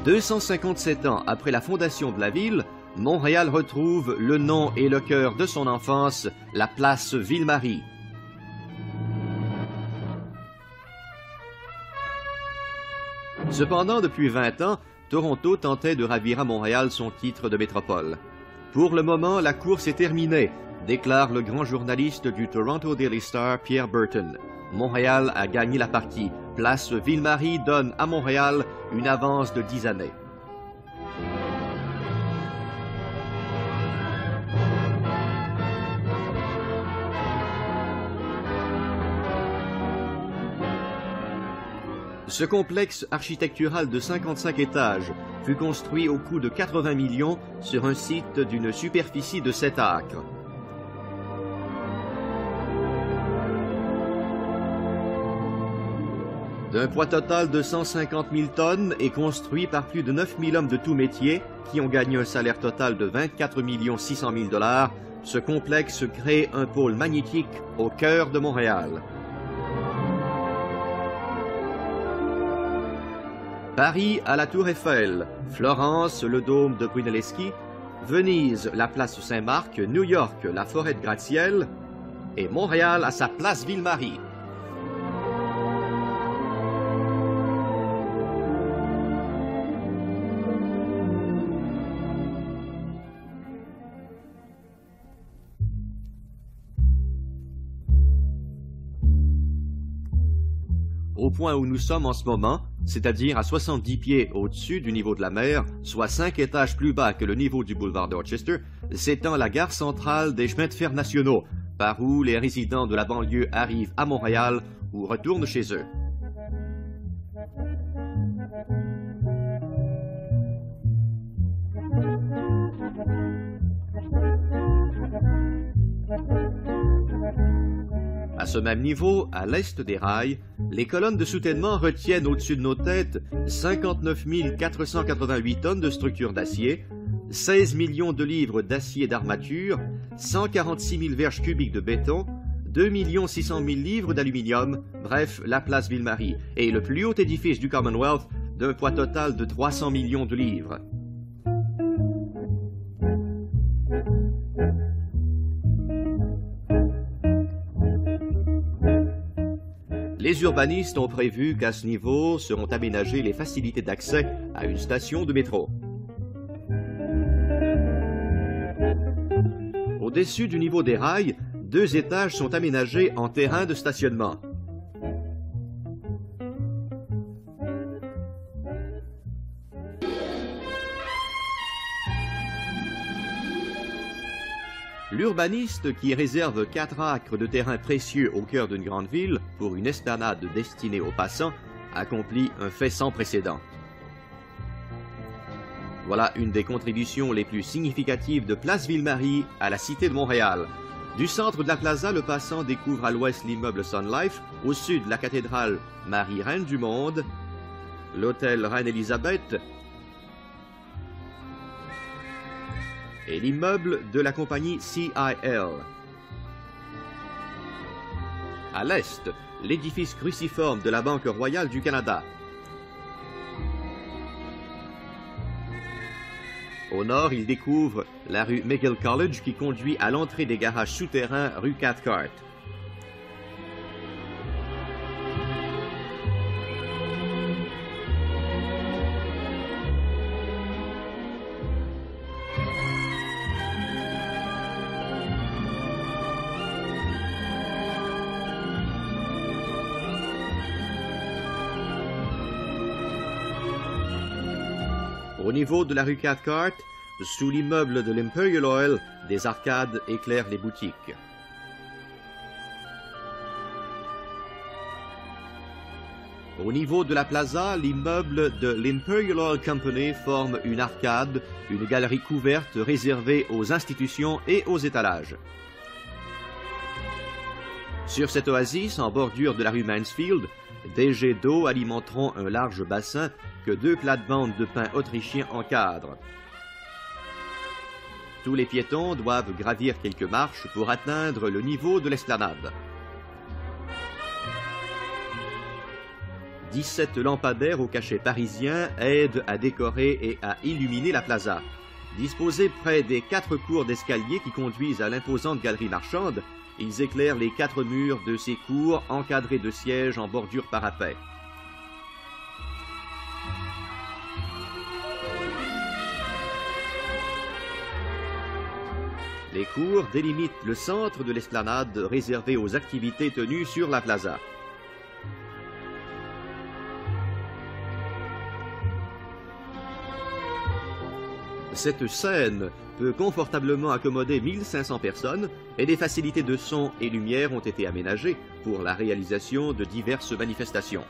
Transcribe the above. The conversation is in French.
257 ans après la fondation de la ville, Montréal retrouve le nom et le cœur de son enfance, la place Ville-Marie. Cependant, depuis 20 ans, Toronto tentait de ravir à Montréal son titre de métropole. Pour le moment, la course est terminée, déclare le grand journaliste du Toronto Daily Star, Pierre Burton. Montréal a gagné la partie. Place Ville-Marie donne à Montréal une avance de 10 années. Ce complexe architectural de 55 étages fut construit au coût de 80 millions sur un site d'une superficie de 7 acres. D'un poids total de 150 000 tonnes et construit par plus de 9 000 hommes de tout métier qui ont gagné un salaire total de 24 600 000 $, ce complexe crée un pôle magnétique au cœur de Montréal. Paris a la Tour Eiffel, Florence le dôme de Brunelleschi, Venise la place Saint-Marc, New York la forêt de gratte-ciel et Montréal a sa place Ville-Marie. Au point où nous sommes en ce moment, c'est-à-dire à 70 pieds au-dessus du niveau de la mer, soit 5 étages plus bas que le niveau du boulevard Dorchester, s'étend la gare centrale des chemins de fer nationaux, par où les résidents de la banlieue arrivent à Montréal ou retournent chez eux. À ce même niveau, à l'est des rails, les colonnes de soutènement retiennent au-dessus de nos têtes 59 488 tonnes de structures d'acier, 16 millions de livres d'acier d'armature, 146 000 verges cubiques de béton, 2 600 000 livres d'aluminium, bref, la place Ville-Marie, et le plus haut édifice du Commonwealth d'un poids total de 300 millions de livres. Les urbanistes ont prévu qu'à ce niveau seront aménagées les facilités d'accès à une station de métro. Au-dessus du niveau des rails, 2 étages sont aménagés en terrain de stationnement. L'urbaniste qui réserve 4 acres de terrain précieux au cœur d'une grande ville pour une esplanade destinée aux passants accomplit un fait sans précédent. Voilà une des contributions les plus significatives de Place Ville-Marie à la Cité de Montréal. Du centre de la plaza, le passant découvre à l'ouest l'immeuble Sun Life, au sud la cathédrale Marie Reine du Monde, l'hôtel Reine-Élisabeth et l'immeuble de la compagnie CIL. À l'est, l'édifice cruciforme de la Banque royale du Canada. Au nord, il découvre la rue McGill College qui conduit à l'entrée des garages souterrains rue Cathcart. Au niveau de la rue Cathcart, sous l'immeuble de l'Imperial Oil, des arcades éclairent les boutiques. Au niveau de la plaza, l'immeuble de l'Imperial Oil Company forme une arcade, une galerie couverte réservée aux institutions et aux étalages. Sur cette oasis, en bordure de la rue Mansfield, des jets d'eau alimenteront un large bassin que 2 plates-bandes de pin autrichien encadrent. Tous les piétons doivent gravir quelques marches pour atteindre le niveau de l'esplanade. 17 lampadaires au cachet parisien aident à décorer et à illuminer la plaza. Disposés près des 4 cours d'escalier qui conduisent à l'imposante galerie marchande, ils éclairent les 4 murs de ces cours encadrés de sièges en bordure parapet. Les cours délimitent le centre de l'esplanade réservé aux activités tenues sur la plaza. Cette scène peut confortablement accommoder 1500 personnes et des facilités de son et lumière ont été aménagées pour la réalisation de diverses manifestations.